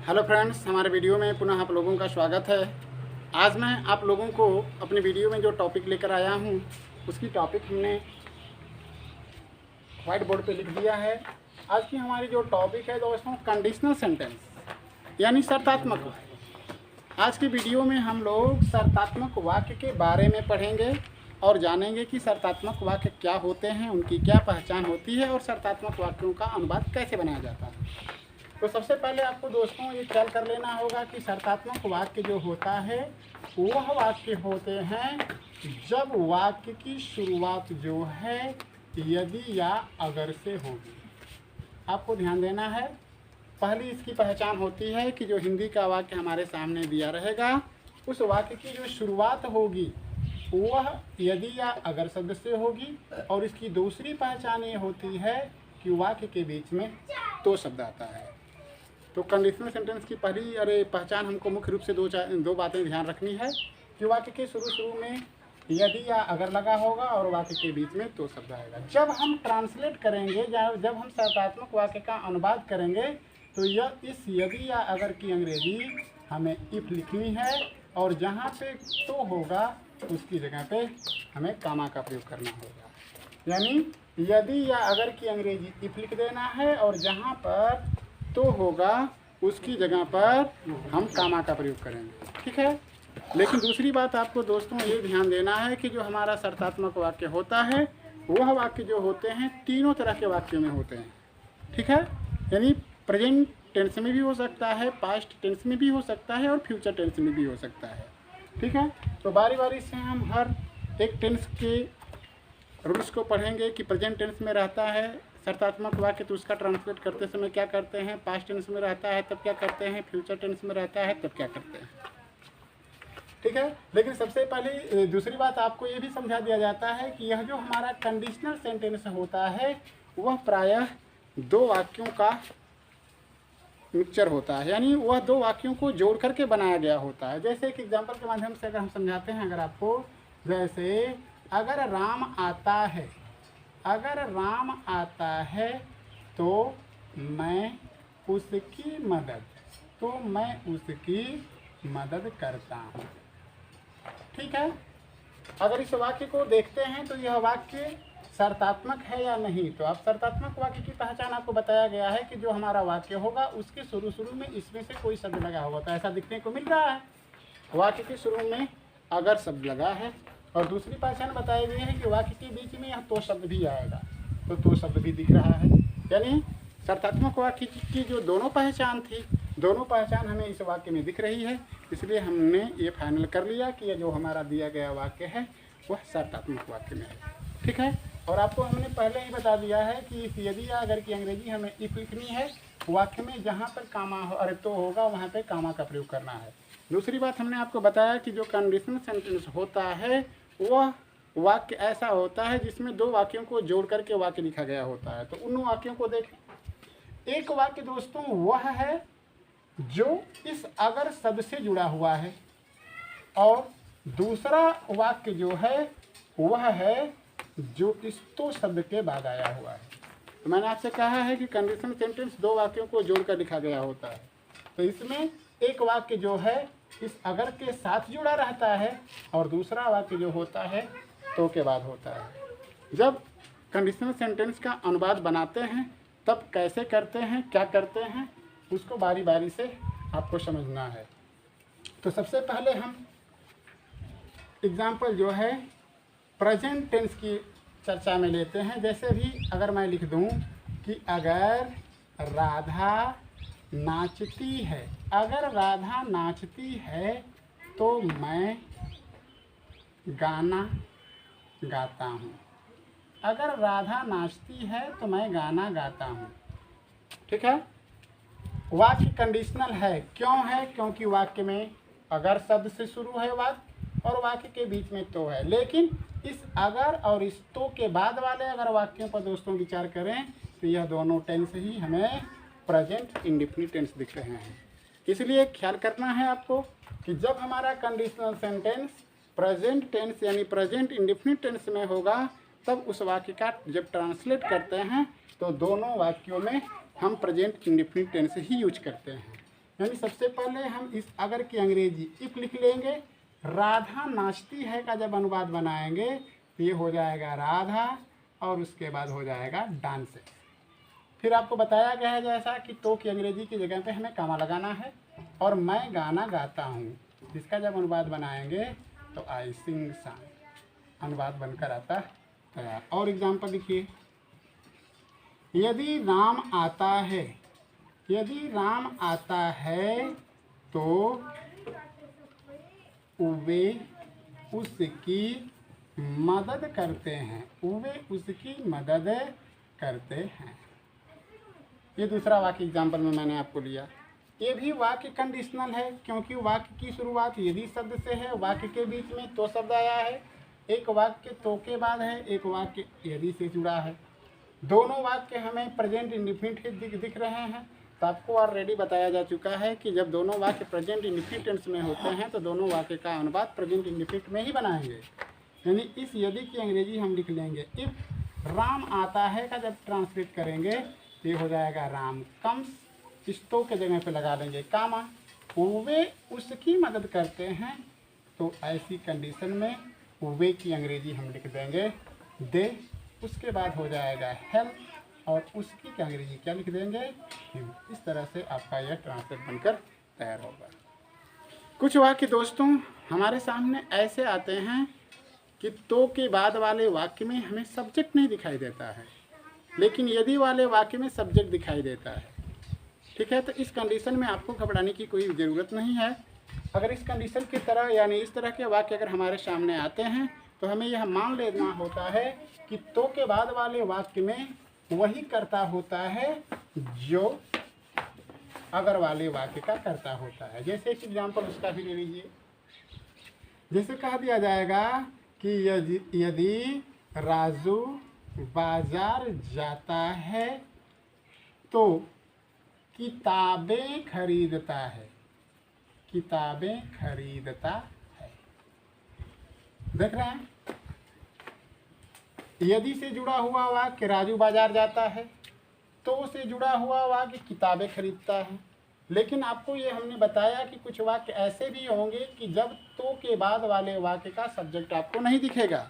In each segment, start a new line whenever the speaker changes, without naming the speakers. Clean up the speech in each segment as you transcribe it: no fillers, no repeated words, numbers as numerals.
Hello friends, हमारे video में पुनः आप लोगों का स्वागत है। आज मैं आप लोगों को अपनी वीडियो में जो टॉपिक लेकर आया हूँ उसकी टॉपिक हमने व्हाइट बोर्ड पे लिख दिया है। आज की हमारी जो टॉपिक है दोस्तों, कंडीशनल सेंटेंस यानी शर्तात्मक वाक्य। आज की वीडियो में हम लोग शर्तात्मक वाक्य के बारे में पढ़ेंगे और जानेंगे कि शर्तात्मक वाक्य क्या होते हैं, उनकी क्या पहचान होती है और शर्तात्मक वाक्यों का अनुवाद कैसे बनाया जाता है। तो सबसे पहले आपको दोस्तों ये ख्याल कर लेना होगा कि शर्तात्मक वाक्य जो होता है वह वाक्य होते हैं जब वाक्य की शुरुआत जो है यदि या अगर से होगी। आपको ध्यान देना है, पहली इसकी पहचान होती है कि जो हिंदी का वाक्य हमारे सामने दिया रहेगा उस वाक्य की जो शुरुआत होगी वह यदि या अगर शब्द से होगी। और इसकी दूसरी पहचान ये होती है कि वाक्य के बीच में तो शब्द आता है। तो कंडीशनल सेंटेंस की पहली पहचान हमको मुख्य रूप से दो बातें ध्यान रखनी है कि वाक्य के शुरू में यदि या अगर लगा होगा और वाक्य के बीच में तो शब्द आएगा। जब हम ट्रांसलेट करेंगे, जब हम शर्तात्मक वाक्य का अनुवाद करेंगे तो यह इस यदि या अगर की अंग्रेजी हमें इफ लिखनी है और जहाँ पे तो होगा उसकी जगह पे हमें कामा का प्रयोग करना होगा। यानी यदि या अगर की अंग्रेजी इफ लिख देना है और जहाँ पर तो होगा उसकी जगह पर हम कामा का प्रयोग करेंगे, ठीक है। लेकिन दूसरी बात आपको दोस्तों ये ध्यान देना है कि जो हमारा शर्तात्मक वाक्य होता है वह वाक्य जो होते हैं तीनों तरह के वाक्यों में होते हैं, ठीक है। यानी प्रेजेंट टेंस में भी हो सकता है, पास्ट टेंस में भी हो सकता है और फ्यूचर टेंस में भी हो सकता है, ठीक है। तो बारी बारी से हम हर एक टेंस के रूल्स को पढ़ेंगे कि प्रेजेंट टेंस में रहता है शर्तात्मक वाक्य तो उसका ट्रांसलेट करते समय क्या करते हैं, पास्ट टेंस में रहता है तब क्या करते हैं, फ्यूचर टेंस में रहता है तब क्या करते हैं, ठीक है। लेकिन सबसे पहले दूसरी बात आपको ये भी समझा दिया जाता है कि यह जो हमारा कंडीशनल सेंटेंस होता है वह प्रायः दो वाक्यों का मिक्सचर होता है। यानी वह दो वाक्यों को जोड़ करके बनाया गया होता है। जैसे एक एग्जाम्पल के माध्यम से अगर हम समझाते हैं, अगर आपको, जैसे अगर राम आता है, अगर राम आता है तो मैं उसकी मदद करता हूँ, ठीक है। अगर इस वाक्य को देखते हैं तो यह वाक्य शर्तात्मक है या नहीं। तो अब शर्तात्मक वाक्य की पहचान आपको बताया गया है कि जो हमारा वाक्य होगा उसके शुरू में इसमें से कोई शब्द लगा होगा। तो ऐसा दिखने को मिल रहा है, वाक्य के शुरू में अगर शब्द लगा है। और दूसरी पहचान बताई गई है कि वाक्य के बीच में यह तो शब्द भी आएगा, तो शब्द भी दिख रहा है। यानी शर्तात्मक वाक्य की जो दोनों पहचान थी, दोनों पहचान हमें इस वाक्य में दिख रही है। इसलिए हमने ये फाइनल कर लिया कि यह जो हमारा दिया गया वाक्य है वह शर्तात्मक वाक्य में है, ठीक है। और आपको हमने पहले ही बता दिया है कि यदि या अगर की अंग्रेजी हमें इफ लिखनी है वाक्य में, जहाँ पर कामा अरे तो होगा वहाँ पे कामा का प्रयोग करना है। दूसरी बात हमने आपको बताया कि जो कंडीशनल सेंटेंस होता है वह वाक्य ऐसा होता है जिसमें दो वाक्यों को जोड़ करके वाक्य लिखा गया होता है। तो उन वाक्यों को देखें। एक वाक्य दोस्तों वह है जो इस अगर शब्द से जुड़ा हुआ है और दूसरा वाक्य जो है वह है जो इस तो शब्द के बाद आया हुआ है। तो मैंने आपसे कहा है कि कंडीशनल सेंटेंस दो वाक्यों को जोड़कर लिखा गया होता है। तो इसमें एक वाक्य जो है इस अगर के साथ जुड़ा रहता है और दूसरा वाक्य जो होता है तो के बाद होता है। जब कंडीशनल सेंटेंस का अनुवाद बनाते हैं तब कैसे करते हैं, क्या करते हैं, उसको बारी बारी से आपको समझना है। तो सबसे पहले हम एग्जाम्पल जो है प्रेजेंट टेंस की चर्चा में लेते हैं। जैसे भी अगर मैं लिख दूं कि अगर राधा नाचती है, अगर राधा नाचती है तो मैं गाना गाता हूँ। अगर राधा नाचती है तो मैं गाना गाता हूँ, ठीक है। वाक्य कंडीशनल है, क्यों है? क्योंकि वाक्य में अगर शब्द से शुरू है वाक्य और वाक्य के बीच में तो है। लेकिन इस अगर और इस तो के बाद वाले अगर वाक्यों पर दोस्तों विचार करें तो यह दोनों टेंस ही हमें प्रेजेंट इंडेफिनिट टेंस दिख रहे हैं। इसलिए ख्याल करना है आपको कि जब हमारा कंडीशनल सेंटेंस प्रेजेंट टेंस यानी प्रेजेंट इंडेफिनिट टेंस में होगा तब उस वाक्य का जब ट्रांसलेट करते हैं तो दोनों वाक्यों में हम प्रेजेंट इंडेफिनिट टेंस ही यूज करते हैं। यानी सबसे पहले हम इस अगर की अंग्रेजी इफ लिख लेंगे। राधा नाचती है का जब अनुवाद बनाएंगे तो ये हो जाएगा राधा और उसके बाद हो जाएगा डांसेस। फिर आपको बताया गया है जैसा कि तो की अंग्रेजी की जगह पे हमें कामा लगाना है। और मैं गाना गाता हूँ, इसका जब अनुवाद बनाएंगे तो आई सिंग सॉन्ग, अनुवाद बनकर आता तैयार। और एग्जाम्पल लिखिए, यदि राम आता है, यदि राम आता है तो वे उसकी मदद करते हैं, वे उसकी मदद करते हैं। ये दूसरा वाक्य एग्जाम्पल में मैंने आपको लिया। ये भी वाक्य कंडीशनल है क्योंकि वाक्य की शुरुआत यदि शब्द से है, वाक्य के बीच में तो शब्द आया है, एक वाक्य तो के बाद है, एक वाक्य यदि से जुड़ा है। दोनों वाक्य हमें प्रेजेंट इंडिफिनिट दिख रहे हैं। तो आपको ऑलरेडी बताया जा चुका है कि जब दोनों वाक्य प्रेजेंट इंडिफिनिट टेंस में होते हैं तो दोनों वाक्य का अनुवाद प्रेजेंट इंडिफिनिट में ही बनाएंगे। यानी इस यदि की अंग्रेजी हम लिख लेंगे इफ राम आता है का जब ट्रांसलेट करेंगे तो ये हो जाएगा राम कम्स, इस तो के जगह पे लगा लेंगे कामा, वे उसकी मदद करते हैं। तो ऐसी कंडीशन में वे की अंग्रेजी हम लिख देंगे दे, उसके बाद हो जाएगा हेल्प और उसकी की अंग्रेजी क्या लिख देंगे हिम। इस तरह से आपका यह ट्रांसलेट बनकर तैयार होगा। कुछ वाक्य दोस्तों हमारे सामने ऐसे आते हैं कि तो के बाद वाले वाक्य में हमें सब्जेक्ट नहीं दिखाई देता है, लेकिन यदि वाले वाक्य में सब्जेक्ट दिखाई देता है। ठीक है, तो इस कंडीशन में आपको घबराने की कोई ज़रूरत नहीं है। अगर इस कंडीशन की तरह यानी इस तरह के वाक्य अगर हमारे सामने आते हैं तो हमें यह मान लेना होता है कि तो के बाद वाले वाक्य में वही कर्ता होता है जो अगर वाले वाक्य का कर्ता होता है। जैसे एक एग्जाम्पल उसका भी ले लीजिए। जैसे कह दिया जाएगा कि यदि राजू बाजार जाता है तो किताबें खरीदता है, किताबें खरीदता है। देख रहे हैं, यदि से जुड़ा हुआ वाक्य राजू बाजार जाता है, तो से जुड़ा हुआ वाक्य किताबें खरीदता है। लेकिन आपको ये हमने बताया कि कुछ वाक्य ऐसे भी होंगे कि जब तो के बाद वाले वाक्य का सब्जेक्ट आपको नहीं दिखेगा।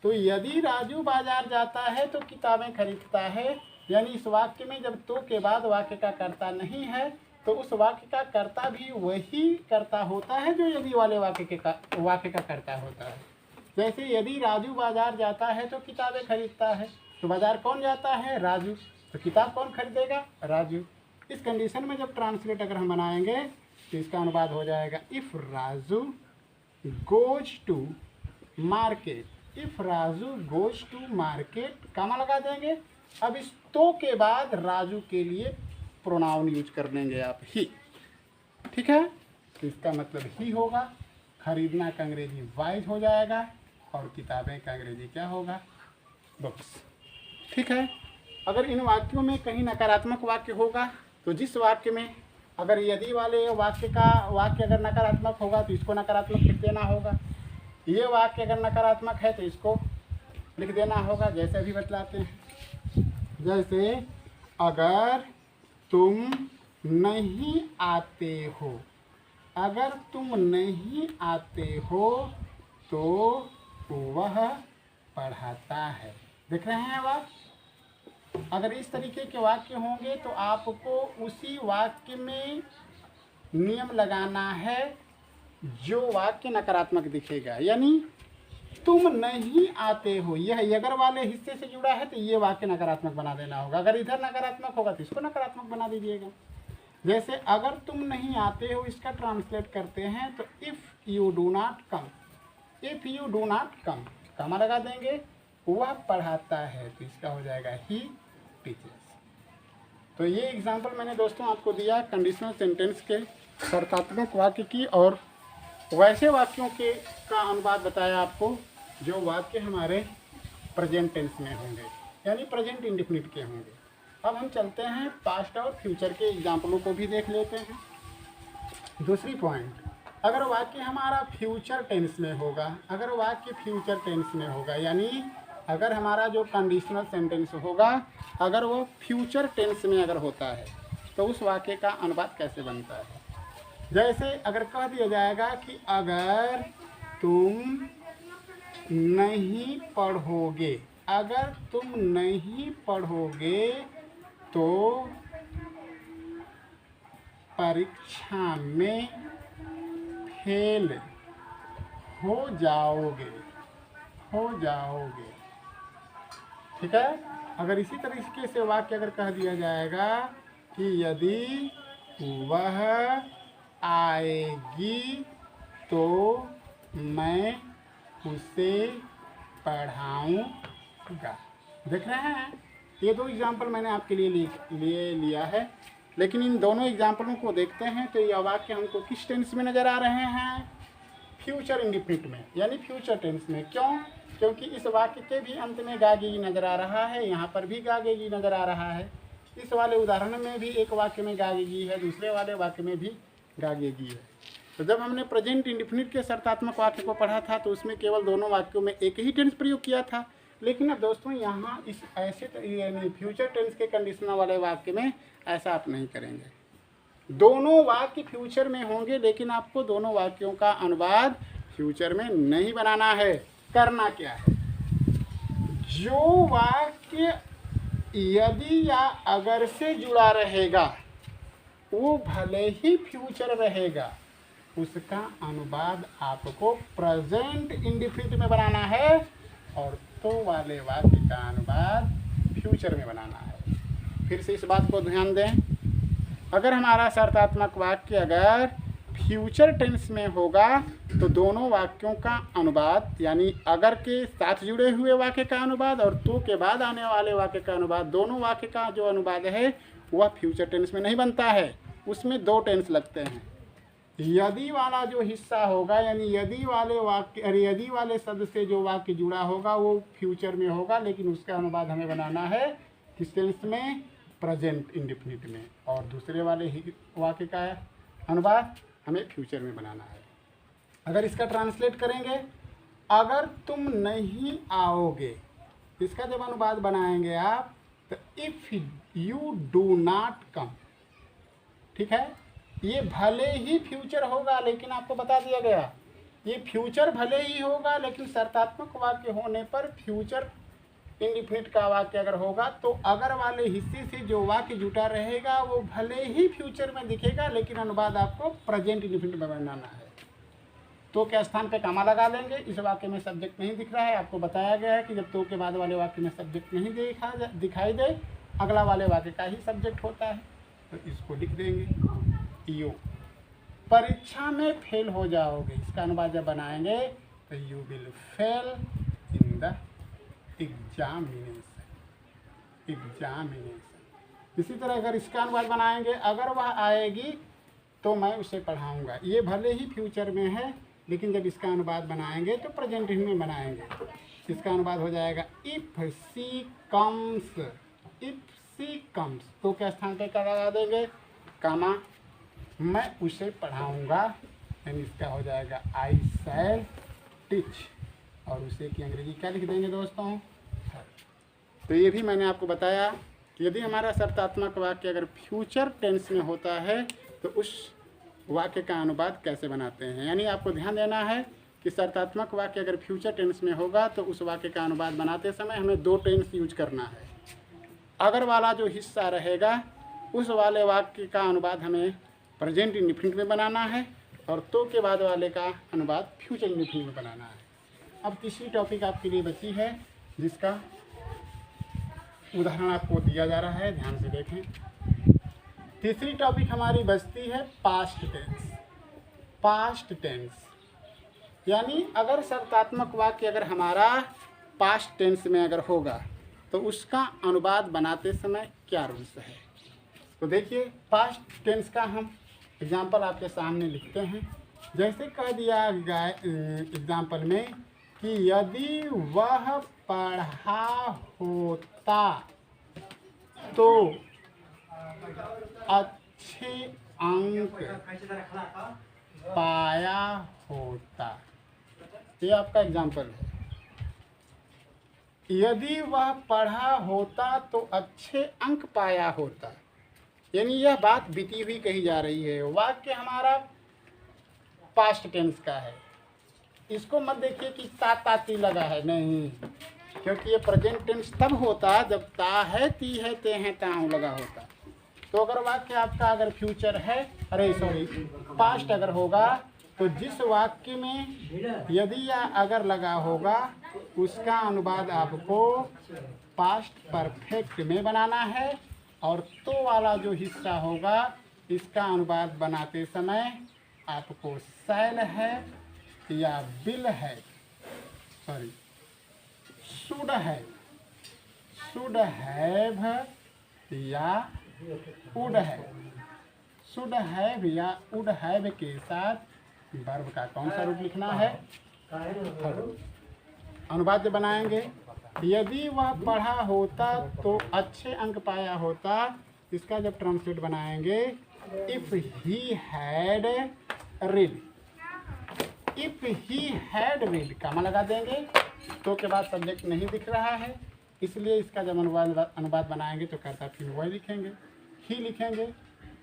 तो यदि राजू बाजार जाता है तो किताबें खरीदता है, यानी इस वाक्य में जब तो के बाद वाक्य का कर्ता नहीं है तो उस वाक्य का कर्ता भी वही कर्ता होता है जो यदि वाले वाक्य का कर्ता होता है। जैसे यदि राजू बाजार जाता है तो किताबें खरीदता है, तो बाजार कौन जाता है? राजू। तो किताब कौन खरीदेगा? राजू। इस कंडीशन में जब ट्रांसलेट अगर हम बनाएंगे तो इसका अनुवाद हो जाएगा if Raju goes to market, if Raju goes to market, comma लगा देंगे। अब इस तो के बाद राजू के लिए प्रोनाउन यूज कर लेंगे आप ही। ठीक है, तो इसका मतलब ही होगा। खरीदना का अंग्रेजी बाइज हो जाएगा और किताबें का अंग्रेजी क्या होगा? बुक्स। ठीक है, अगर इन वाक्यों में कहीं नकारात्मक वाक्य होगा तो जिस वाक्य में अगर यदि वाले वाक्य अगर नकारात्मक होगा तो इसको नकारात्मक लिख देना होगा। ये वाक्य अगर नकारात्मक है तो इसको लिख देना होगा। जैसे अभी बतलाते हैं, जैसे अगर तुम नहीं आते हो, अगर तुम नहीं आते हो तो वह पढ़ाता है। देख रहे हैं आप, अगर इस तरीके के वाक्य होंगे तो आपको उसी वाक्य में नियम लगाना है जो वाक्य नकारात्मक दिखेगा। यानी तुम नहीं आते हो, यह अगर वाले हिस्से से जुड़ा है तो ये वाक्य नकारात्मक बना देना होगा। अगर इधर नकारात्मक होगा तो इसको नकारात्मक बना दीजिएगा। जैसे अगर तुम नहीं आते हो, इसका ट्रांसलेट करते हैं तो if you do not come, if you do not come, comma लगा देंगे। वह पढ़ाता है तो इसका हो जाएगा ही टीचर्स। तो ये एग्जाम्पल मैंने दोस्तों आपको दिया कंडीशनल सेंटेंस के शर्तात्मक वाक्य की, और वैसे वाक्यों के का अनुवाद बताया आपको जो वाक्य हमारे प्रेजेंट टेंस में होंगे, यानी प्रेजेंट इंडेफिनिट के होंगे। अब हम चलते हैं पास्ट और फ्यूचर के एग्जाम्पलों को भी देख लेते हैं। दूसरी पॉइंट, अगर वाक्य हमारा फ्यूचर टेंस में होगा, अगर वाक्य फ्यूचर टेंस में होगा, यानी अगर हमारा जो कंडीशनल सेंटेंस होगा अगर वो फ्यूचर टेंस में अगर होता है, तो उस वाक्य का अनुवाद कैसे बनता है। जैसे अगर कह दिया जाएगा कि अगर तुम नहीं पढ़ोगे, अगर तुम नहीं पढ़ोगे तो परीक्षा में फेल हो जाओगे, हो जाओगे। ठीक है। अगर इसी तरीके से वाक्य अगर कह दिया जाएगा कि यदि वह आएगी तो मैं उसे पढ़ाऊँगा। देख रहे हैं, ये दो एग्जाम्पल मैंने आपके लिए लिया है, लेकिन इन दोनों एग्जाम्पलों को देखते हैं तो यह वाक्य हमको किस टेंस में नज़र आ रहे हैं, फ्यूचर इंडिफिनिट में, यानी फ्यूचर टेंस में। क्यों? क्योंकि इस वाक्य के भी अंत में गागेगी नज़र आ रहा है, यहाँ पर भी गागेगी नज़र आ रहा है। इस वाले उदाहरण में भी एक वाक्य में गागेगी है, दूसरे वाले वाक्य में भी गागेगी है। तो जब हमने प्रेजेंट इंडिफिनिट के शर्तात्मक वाक्य को पढ़ा था तो उसमें केवल दोनों वाक्यों में एक ही टेंस प्रयोग किया था, लेकिन अब दोस्तों यहाँ इस ऐसे यानी फ्यूचर टेंस के कंडीशनल वाले वाक्य में ऐसा आप नहीं करेंगे। दोनों वाक्य फ्यूचर में होंगे, लेकिन आपको दोनों वाक्यों का अनुवाद फ्यूचर में नहीं बनाना है। करना क्या है, जो वाक्य यदि या अगर से जुड़ा रहेगा वो भले ही फ्यूचर रहेगा, उसका अनुवाद आपको प्रेजेंट इंडिफिनिट में बनाना है, और तो वाले वाक्य का अनुवाद फ्यूचर में बनाना है। फिर से इस बात को ध्यान दें, अगर हमारा शर्तात्मक वाक्य अगर फ्यूचर टेंस में होगा तो दोनों वाक्यों का अनुवाद, यानी अगर के साथ जुड़े हुए वाक्य का अनुवाद और तो के बाद आने वाले वाक्य का अनुवाद, दोनों वाक्य का जो अनुवाद है वह फ्यूचर टेंस में नहीं बनता है, उसमें दो टेंस लगते हैं। यदि वाला जो हिस्सा होगा, यानी यदि वाले वाक्य अरे यदि वाले शब्द से जो वाक्य जुड़ा होगा वो फ्यूचर में होगा, लेकिन उसका अनुवाद हमें बनाना है किस टेंस में, प्रेजेंट इंडिफिनिट में, और दूसरे वाले वाक्य का अनुवाद हमें फ्यूचर में बनाना है। अगर इसका ट्रांसलेट करेंगे, अगर तुम नहीं आओगे, इसका जब अनुवाद बनाएंगे आप तो इफ़ यू डू नॉट कम। ठीक है, ये भले ही फ्यूचर होगा, लेकिन आपको बता दिया गया ये फ्यूचर भले ही होगा, लेकिन शर्तात्मक वाक्य होने पर फ्यूचर इंडिफिनिट का वाक्य अगर होगा तो अगर वाले हिस्से से जो वाक्य जुटा रहेगा वो भले ही फ्यूचर में दिखेगा, लेकिन अनुवाद आपको प्रेजेंट इंडिफिनिट में बनाना है। तो के स्थान पे कामा लगा लेंगे। इस वाक्य में सब्जेक्ट नहीं दिख रहा है, आपको बताया गया है कि जब तो के बाद वाले वाक्य में सब्जेक्ट नहीं दिखाई दे, अगला वाले वाक्य का ही सब्जेक्ट होता है, तो इसको लिख देंगे यू। परीक्षा में फेल हो जाओगे, इसका अनुवाद जब बनाएंगे तो you will fail in the examination. इसी तरह अगर इसका अनुवाद बनाएंगे, अगर वह आएगी तो मैं उसे पढ़ाऊंगा, ये भले ही फ्यूचर में है, लेकिन जब इसका अनुवाद बनाएंगे तो प्रेजेंट में बनाएंगे। इसका अनुवाद हो जाएगा इफ सी कम्स, तो क्या स्थान पे क्या लगा देंगे, कामा, मैं उसे पढ़ाऊंगा, यानी इसका हो जाएगा आई शैल टीच, और उसे की अंग्रेजी क्या लिख देंगे दोस्तों। तो ये भी मैंने आपको बताया कि यदि हमारा शर्तात्मक वाक्य अगर फ्यूचर टेंस में होता है तो उस वाक्य का अनुवाद कैसे बनाते हैं। यानी आपको ध्यान देना है कि शर्तात्मक वाक्य अगर फ्यूचर टेंस में होगा तो उस वाक्य का अनुवाद बनाते समय हमें दो टेंस यूज करना है। अगर वाला जो हिस्सा रहेगा उस वाले वाक्य का अनुवाद हमें प्रेजेंट इंडिफिनिट में बनाना है, और तो के बाद वाले का अनुवाद फ्यूचर इंडिफिनिट में बनाना है। अब तीसरी टॉपिक आपके लिए बची है, जिसका उदाहरण आपको दिया जा रहा है, ध्यान से देखें। तीसरी टॉपिक हमारी बचती है पास्ट टेंस। पास्ट टेंस यानी अगर शर्तात्मक वाक्य अगर हमारा पास्ट टेंस में अगर होगा तो उसका अनुवाद बनाते समय क्या रूल्स है। तो देखिए, पास्ट टेंस का हम एग्जाम्पल आपके सामने लिखते हैं। जैसे कह दिया गया एग्जाम्पल में कि यदि वह पढ़ा होता तो अच्छे अंक पाया होता, ये आपका एग्जाम्पल है। यदि वह पढ़ा होता तो अच्छे अंक पाया होता, यानी यह बात बीती हुई कही जा रही है। वाक्य हमारा पास्ट टेंस का है। इसको मत देखिए कि ता ताती लगा है, नहीं, क्योंकि ये प्रेजेंट टेंस तब होता जब ता है, ती है, ते हैं, ताहू लगा होता। तो अगर वाक्य आपका अगर फ्यूचर है, पास्ट अगर होगा, तो जिस वाक्य में यदि या अगर लगा होगा उसका अनुवाद आपको पास्ट परफेक्ट में बनाना है। और तो वाला जो हिस्सा होगा इसका अनुवाद बनाते समय आपको शैल है या बिल है, शुड हैव या वुड हैव, शुड हैव या वुड हैव के साथ वर्ब का कौन सा रूप लिखना है? अनुवाद बनाएंगे। यदि वह पढ़ा होता तो अच्छे अंक पाया होता, इसका जब ट्रांसलेट बनाएंगे, if he had read, if he had read comma लगा देंगे। तो के बाद सब्जेक्ट नहीं दिख रहा है, इसलिए इसका जब अनुवाद बनाएंगे तो करता फिर वही लिखेंगे, ही लिखेंगे।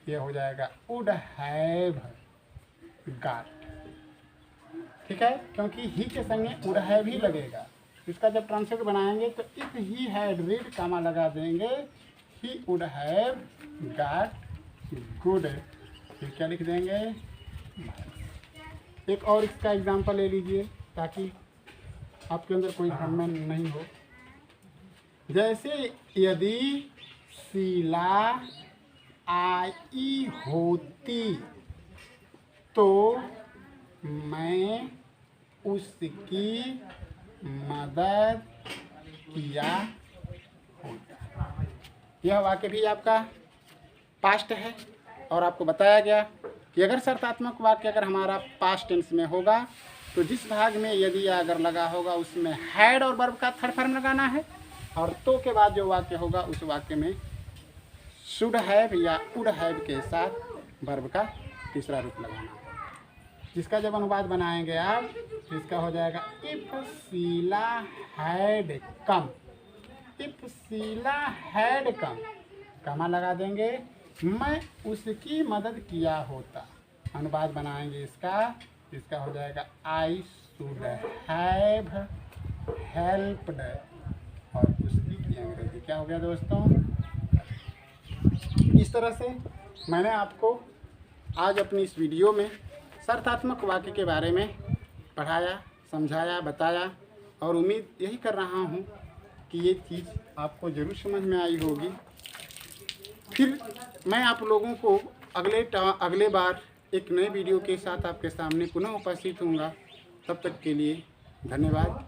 ये हो जाएगा वुड हैव गॉट, ठीक है, क्योंकि ही के संगे वुड हैव ही लगेगा। इसका जब ट्रांसलेट बनाएंगे तो if he had read comma लगा देंगे, he would have got good, फिर क्या लिख देंगे? एक और इसका एग्जांपल ले लीजिए ताकि आपके अंदर कोई भ्रम नहीं हो। जैसे यदि शीला आई होती तो मैं उसकी मदद किया होता। यह वाक्य भी आपका पास्ट है और आपको बताया गया कि अगर शर्तात्मक वाक्य अगर हमारा पास्ट टेंस में होगा तो जिस भाग में यदि या अगर लगा होगा उसमें हैड और वर्ब का थर्ड फॉर्म लगाना है, और तो के बाद जो वाक्य होगा उस वाक्य में शुड हैव या वुड हैव के साथ वर्ब का तीसरा रूप लगाना है। जिसका जब अनुवाद बनाएंगे आप तो इसका हो जाएगा if Sheela had come, if Sheela had come comma लगा देंगे, मैं उसकी मदद किया होता। अनुवाद बनाएंगे इसका हो जाएगा आई शुड हैव हेल्प्ड, और उसकी अंग्रेजी क्या हो गया दोस्तों? इस तरह से मैंने आपको आज अपनी इस वीडियो में शर्तात्मक वाक्य के बारे में पढ़ाया, समझाया, बताया, और उम्मीद यही कर रहा हूँ कि ये चीज़ आपको ज़रूर समझ में आई होगी। फिर मैं आप लोगों को अगले बार एक नए वीडियो के साथ आपके सामने पुनः उपस्थित होऊंगा। तब तक के लिए धन्यवाद।